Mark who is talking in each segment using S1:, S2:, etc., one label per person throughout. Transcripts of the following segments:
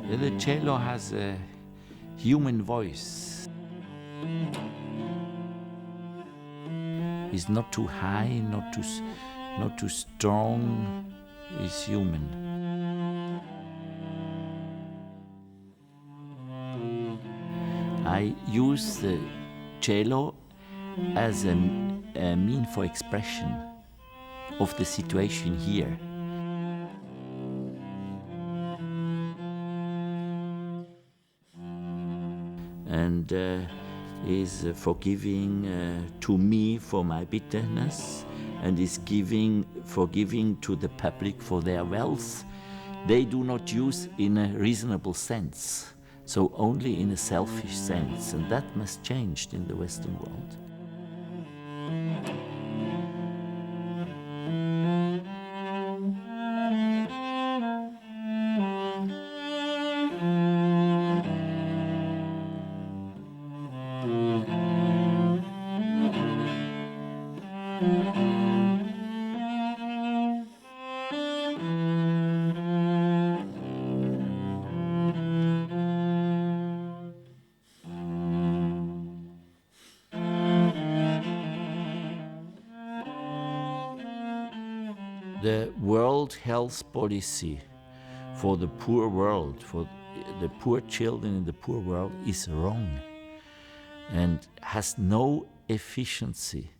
S1: The cello has a human voice. It's not too high, not too strong. It's human. I use the cello as a mean for expression of the situation here. And is forgiving to me for my bitterness, and is forgiving to the public for their wealth. They do not use in a reasonable sense, so only in a selfish sense, and that must change in the Western world. The World Health Policy for the poor world, for the poor children in the poor world, is wrong and has no efficiency.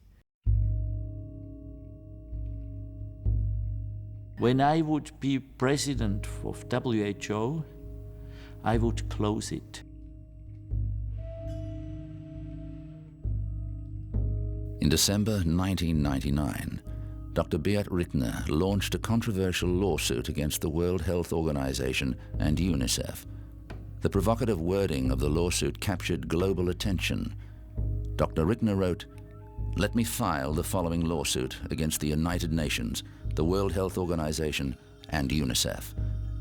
S1: When I would be president of WHO, I would close it.
S2: In December 1999, Dr. Beat Rittner launched a controversial lawsuit against the World Health Organization and UNICEF. The provocative wording of the lawsuit captured global attention. Dr. Rittner wrote, "Let me file the following lawsuit against the United Nations, the World Health Organization, and UNICEF,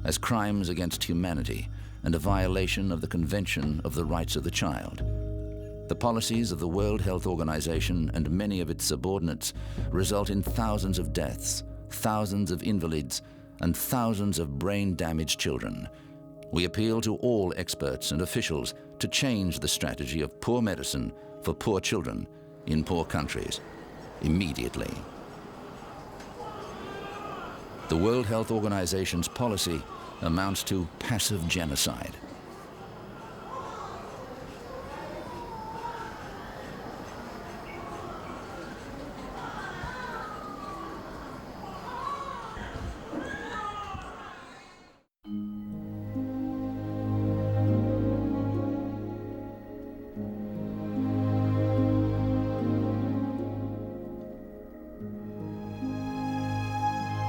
S2: as crimes against humanity and a violation of the Convention of the Rights of the Child. The policies of the World Health Organization and many of its subordinates result in thousands of deaths, thousands of invalids, and thousands of brain-damaged children. We appeal to all experts and officials to change the strategy of poor medicine for poor children in poor countries, immediately." The World Health Organization's policy amounts to passive genocide.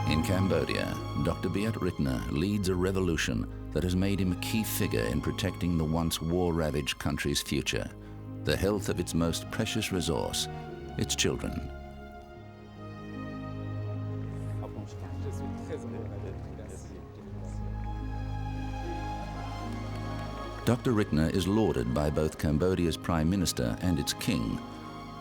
S2: In Cambodia, Dr. Beat Rittner leads a revolution that has made him a key figure in protecting the once war-ravaged country's future, the health of its most precious resource, its children. Dr. Rittner is lauded by both Cambodia's Prime Minister and its King.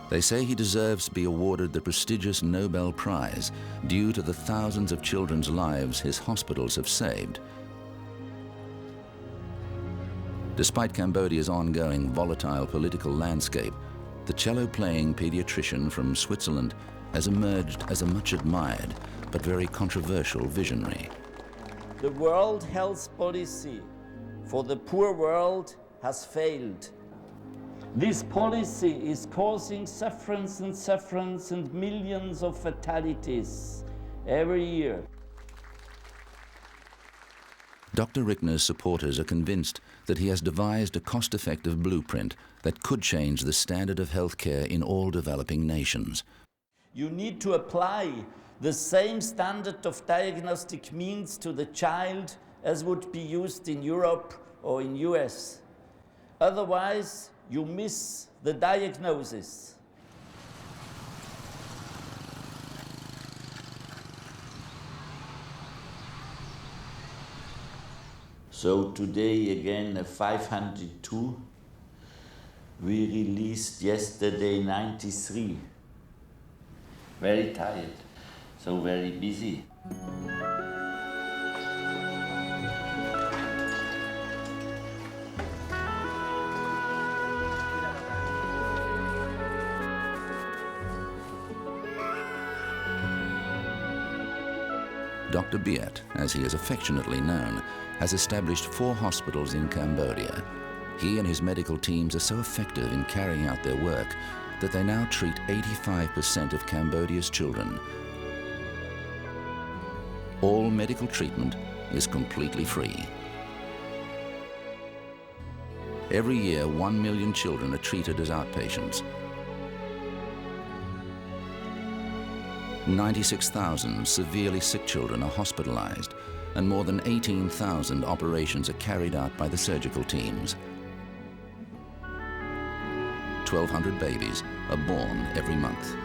S2: They say he deserves to be awarded the prestigious Nobel Prize due to the thousands of children's lives his hospitals have saved. Despite Cambodia's ongoing volatile political landscape, the cello-playing pediatrician from Switzerland has emerged as a much admired but very controversial visionary.
S1: The World Health Policy for the poor world has failed. This policy is causing sufferance and millions of fatalities every year.
S2: Dr. Rittner's supporters are convinced that he has devised a cost-effective blueprint that could change the standard of healthcare in all developing nations.
S1: You need to apply the same standard of diagnostic means to the child as would be used in Europe or in US. Otherwise, you miss the diagnosis. So today again 502. We released yesterday 93. Very tired, so very busy.
S2: Dr. Biat, as he is affectionately known, has established 4 hospitals in Cambodia. He and his medical teams are so effective in carrying out their work that they now treat 85% of Cambodia's children. All medical treatment is completely free. Every year, 1 million children are treated as outpatients. 96,000 severely sick children are hospitalized, and more than 18,000 operations are carried out by the surgical teams. 1,200 babies are born every month.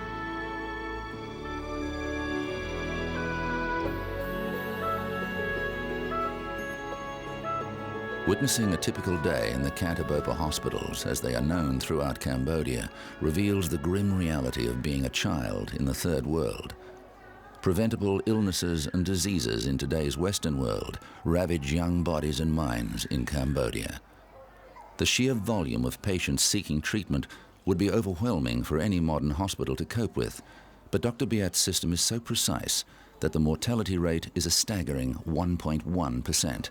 S2: Witnessing a typical day in the Cantabopa hospitals, as they are known throughout Cambodia, reveals the grim reality of being a child in the third world. Preventable illnesses and diseases in today's Western world ravage young bodies and minds in Cambodia. The sheer volume of patients seeking treatment would be overwhelming for any modern hospital to cope with, but Dr. Biat's system is so precise that the mortality rate is a staggering 1.1%.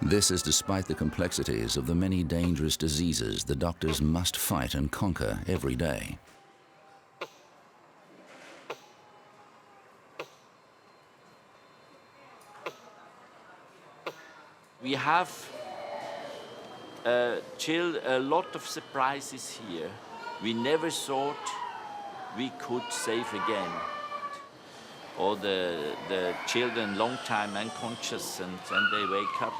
S2: This is despite the complexities of the many dangerous diseases the doctors must fight and conquer every day.
S1: We have a lot of surprises here. We never thought we could save again. Or the children long time unconscious and they wake up.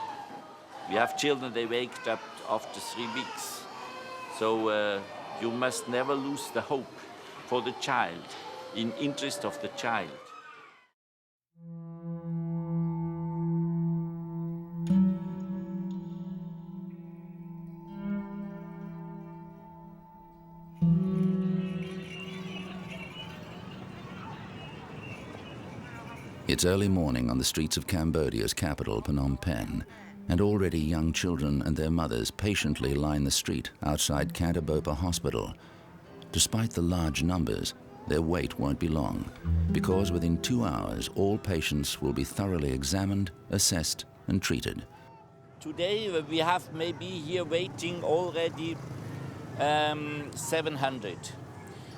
S1: We have children, they wake up after 3 weeks. So you must never lose the hope for the child, in interest of the child.
S2: It's early morning on the streets of Cambodia's capital, Phnom Penh, and already young children and their mothers patiently line the street outside Cantabopa Hospital. Despite the large numbers, their wait won't be long, because within 2 hours, all patients will be thoroughly examined, assessed, and treated.
S1: Today we have maybe here waiting already 700,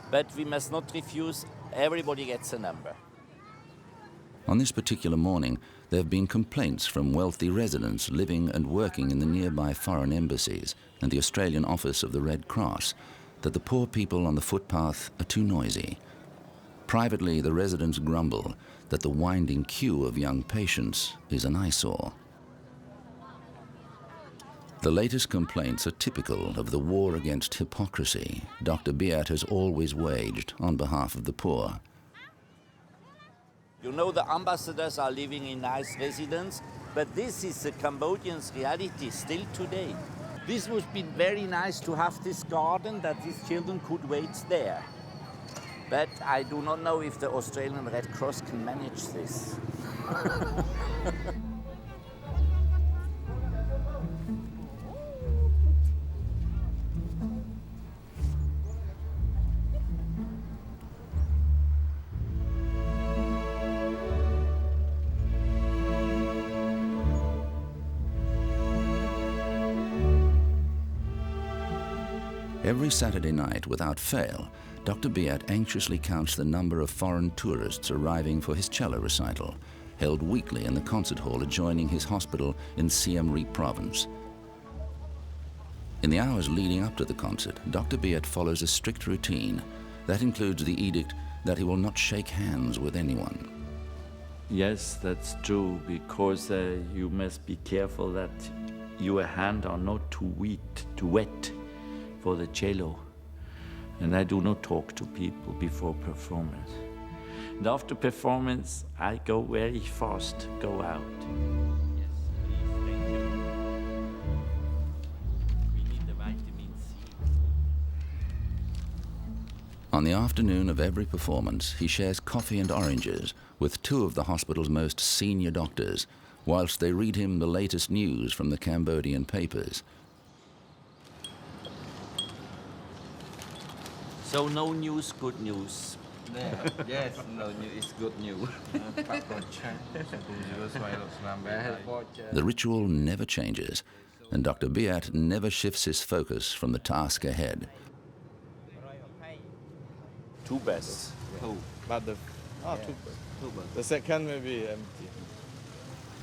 S1: but we must not refuse, everybody gets a number.
S2: On this particular morning, there have been complaints from wealthy residents living and working in the nearby foreign embassies and the Australian office of the Red Cross that the poor people on the footpath are too noisy. Privately, the residents grumble that the winding queue of young patients is an eyesore. The latest complaints are typical of the war against hypocrisy Dr. Biat has always waged on behalf of the poor.
S1: You know, the ambassadors are living in nice residence, but this is the Cambodians' reality still today. This would be very nice to have this garden that these children could wait there. But I do not know if the Australian Red Cross can manage this.
S2: Every Saturday night, without fail, Dr. Biat anxiously counts the number of foreign tourists arriving for his cello recital, held weekly in the concert hall adjoining his hospital in Siem Reap province. In the hours leading up to the concert, Dr. Biat follows a strict routine. That includes the edict that he will not shake hands with anyone.
S1: Yes, that's true, because you must be careful that your hands are not too wet for the cello. And I do not talk to people before performance. And after performance, I go very fast, go out. Yes, please, thank you. We need the vitamin C.
S2: On the afternoon of every performance, he shares coffee and oranges with 2 of the hospital's most senior doctors, whilst they read him the latest news from the Cambodian papers.
S1: So no news, good news.
S3: Yes, no, it's good news.
S2: The ritual never changes, and Dr. Beat never shifts his focus from the task ahead.
S1: Two bass.
S4: But the the second may be empty.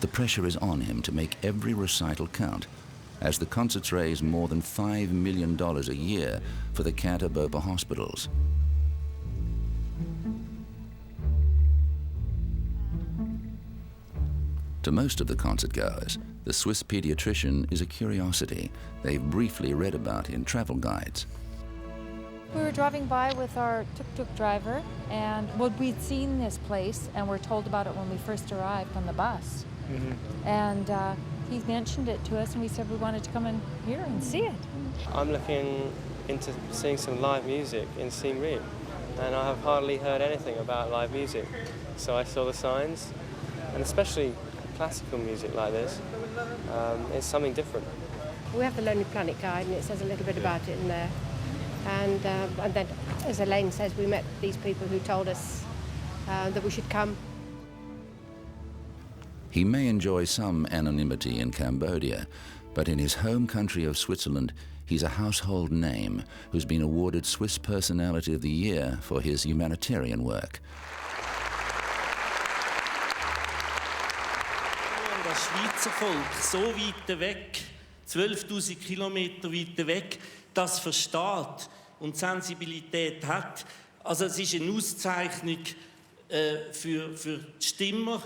S2: The pressure is on him to make every recital count, as the concerts raise more than $5 million a year for the Cantor BOPA hospitals. To most of the concertgoers, the Swiss pediatrician is a curiosity they've briefly read about in travel guides.
S5: We were driving by with our tuk-tuk driver, and well, we'd seen this place and were told about it when we first arrived on the bus. And he mentioned it to us, and we said we wanted to come in here and see it.
S6: I'm looking into seeing some live music in Siem Reap, and I have hardly heard anything about live music. So I saw the signs, and especially classical music like this, it's something different.
S7: We have the Lonely Planet guide, and it says a little bit about it in there. And then, as Elaine says, we met these people who told us that we should come.
S2: He may enjoy some anonymity in Cambodia, but in his home country of Switzerland, he's a household name who's been awarded Swiss Personality of the Year for his humanitarian work.
S8: Das Schweizer Volk so weit weg, 12.000 Kilometer weit weg, das versteht und Sensibilität hat. Also es ist eine Auszeichnung für die Stimmer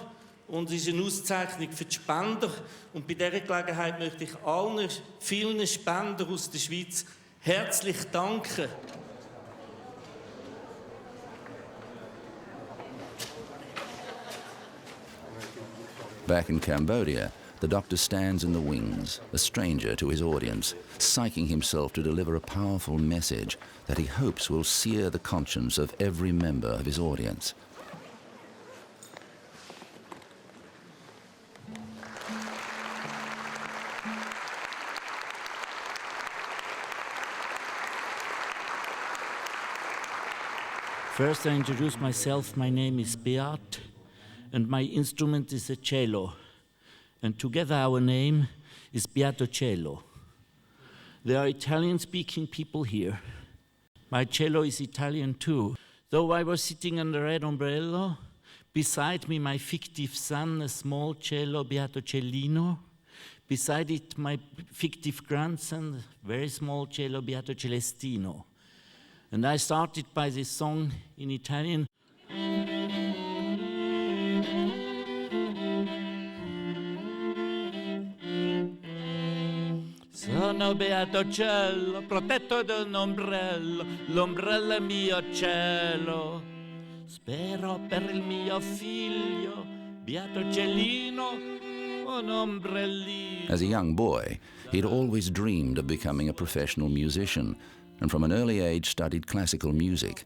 S8: und es ist eine Auszeichnung für die Spender. Und bei dieser Gelegenheit möchte ich allen vielen Spendern aus der Schweiz herzlich danken.
S2: Back in Cambodia, the doctor stands in the wings, a stranger to his audience, psyching himself to deliver a powerful message that he hopes will sear the conscience of every member of his audience.
S1: First, I introduce myself. My name is Beat, and my instrument is a cello. And together our name is Beatocello. There are Italian-speaking people here. My cello is Italian too. Though I was sitting under a red umbrella, beside me my fictive son, a small cello, Beatocellino. Beside it my fictive grandson, very small cello, Beatocelestino. And I started by this song in Italian. Sono Beatocello, protetto da un ombrello, l'ombrello è mio cielo. Spero per il mio figlio, Beatocellino, un ombrellino.
S2: As a young boy, he'd always dreamed of becoming a professional musician, and from an early age studied classical music.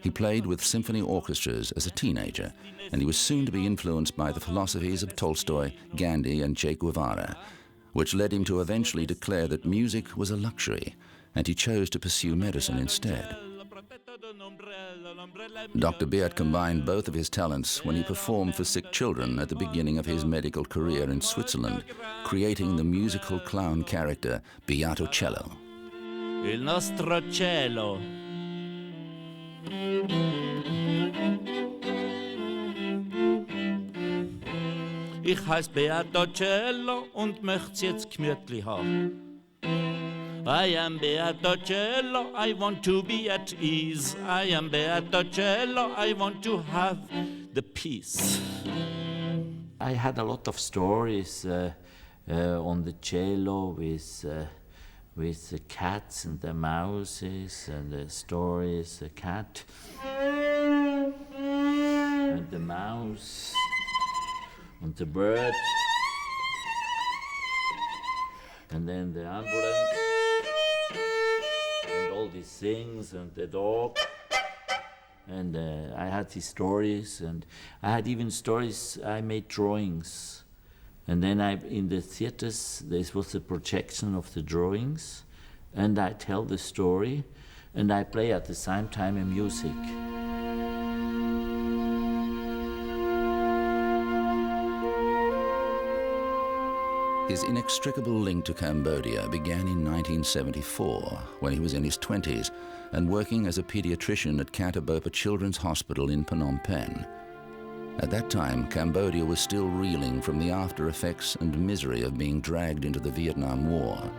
S2: He played with symphony orchestras as a teenager, and he was soon to be influenced by the philosophies of Tolstoy, Gandhi, and Che Guevara, which led him to eventually declare that music was a luxury, and he chose to pursue medicine instead. Dr. Beat combined both of his talents when he performed for sick children at the beginning of his medical career in Switzerland, creating the musical clown character Beatocello.
S1: Il nostro cielo. Ich heiß Beatocello und möcht's jetzt gemütlich haben. I am Beatocello, I want to be at ease. I am Beatocello, I want to have the peace. I had a lot of stories on the cello with the cats and the mouses and the stories, the cat and the mouse and the bird and then the ambulance and all these things and the dog. And I had these stories, and I had even stories, I made drawings. And then in the theaters, this was the projection of the drawings, and I tell the story, and I play at the same time music.
S2: His inextricable link to Cambodia began in 1974 when he was in his 20s and working as a pediatrician at Katabopa Children's Hospital in Phnom Penh. At that time, Cambodia was still reeling from the after effects and misery of being dragged into the Vietnam War.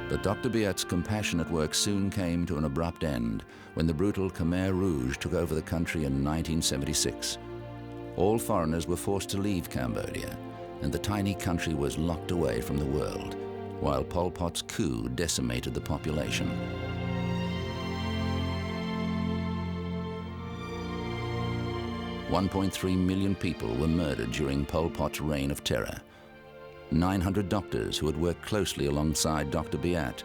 S2: But Dr. Biat's compassionate work soon came to an abrupt end when the brutal Khmer Rouge took over the country in 1976. All foreigners were forced to leave Cambodia, and the tiny country was locked away from the world, while Pol Pot's coup decimated the population. $1.3 million people were murdered during Pol Pot's reign of terror. 900 doctors who had worked closely alongside Dr. Biat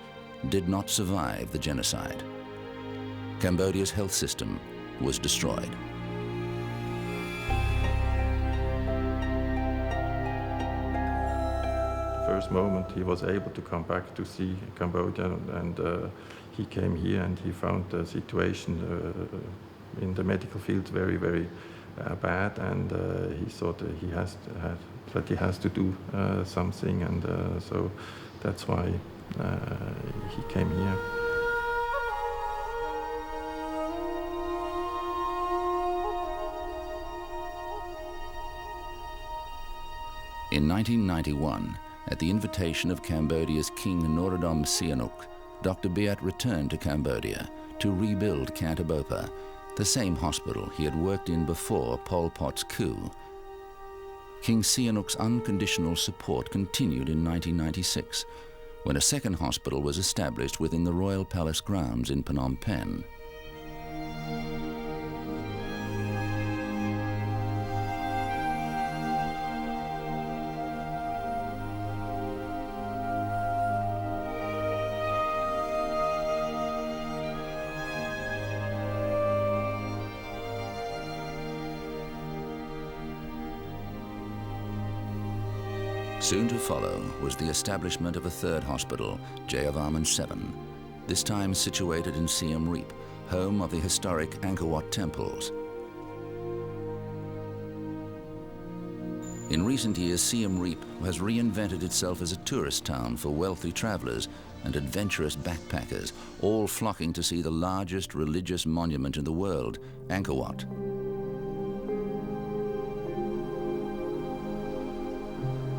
S2: did not survive the genocide. Cambodia's health system was destroyed.
S9: First moment he was able to come back to see Cambodia, and he came here and he found the situation in the medical field very, very bad, and he thought that he has to do something, and so that's why he came here.
S2: In 1991, at the invitation of Cambodia's King Norodom Sihanouk, Dr. Biat returned to Cambodia to rebuild Katabopa, the same hospital he had worked in before Pol Pot's coup. King Sihanouk's unconditional support continued in 1996, when a second hospital was established within the Royal Palace grounds in Phnom Penh. Soon to follow was the establishment of a third hospital, Jayavarman 7, this time situated in Siem Reap, home of the historic Angkor Wat temples. In recent years, Siem Reap has reinvented itself as a tourist town for wealthy travelers and adventurous backpackers, all flocking to see the largest religious monument in the world, Angkor Wat.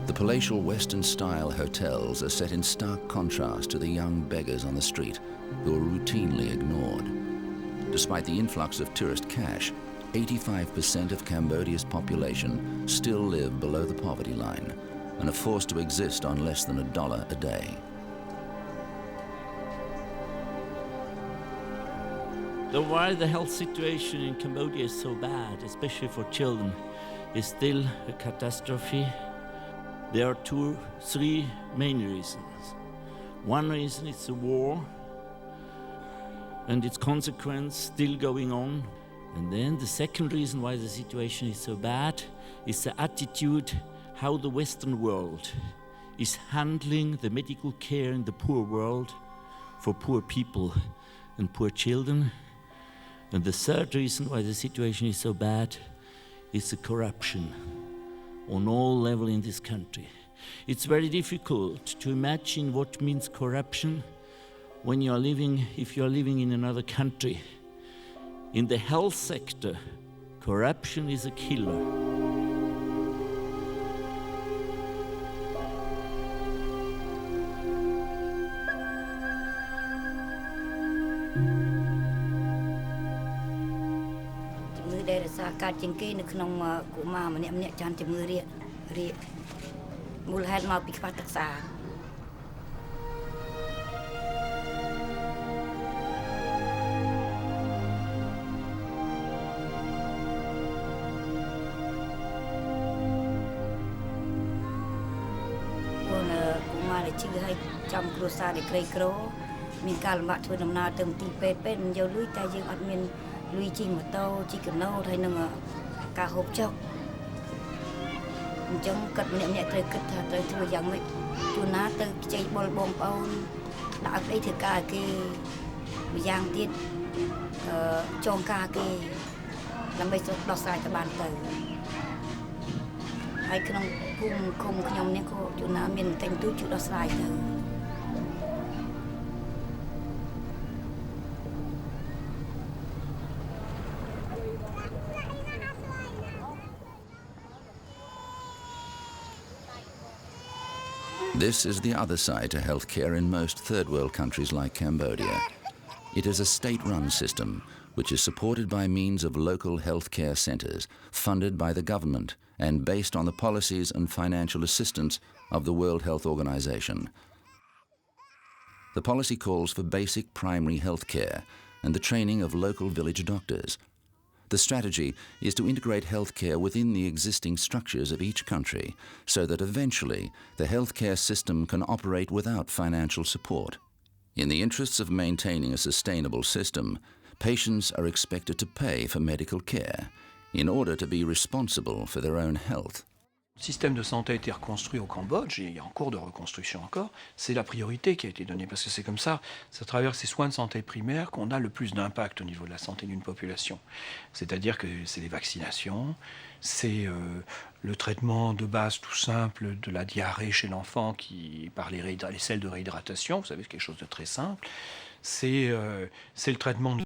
S2: The palatial Western-style hotels are set in stark contrast to the young beggars on the street who are routinely ignored. Despite the influx of tourist cash, 85% of Cambodia's population still live below the poverty line and are forced to exist on less than $1 a day.
S1: So why the health situation in Cambodia is so bad, especially for children, is still a catastrophe. There are three main reasons. One reason is the war and its consequence still going on. And then the second reason why the situation is so bad is the attitude how the Western world is handling the medical care in the poor world for poor people and poor children. And the third reason why the situation is so bad is the corruption on all levels in this country. It's very difficult to imagine what means corruption when you are living, if you are living in another country. In the health sector, corruption is a killer.
S10: ដើម្បីដោះស្រាយទៅបានទៅហើយក្នុងភូមិឃុំខ្ញុំនេះក៏ជួនណាមានតែទូជួយដោះស្រាយទៅ
S2: This is the other side to healthcare in most third world countries like Cambodia. It is a state-run system which is supported by means of local healthcare centres, funded by the government and based on the policies and financial assistance of the World Health Organization. The policy calls for basic primary healthcare and the training of local village doctors. The strategy is to integrate healthcare within the existing structures of each country so that eventually the healthcare system can operate without financial support. In the interests of maintaining a sustainable system, patients are expected to pay for medical care in order to be responsible for their own health.
S11: Le système de santé a été reconstruit au Cambodge, et il est en cours de reconstruction encore. C'est la priorité qui a été donnée, parce que c'est comme ça, c'est à travers ces soins de santé primaires qu'on a le plus d'impact au niveau de la santé d'une population. C'est-à-dire que c'est les vaccinations, c'est le traitement de base tout simple de la diarrhée chez l'enfant par les sels de réhydratation, vous savez, c'est quelque chose de très simple. C'est le traitement de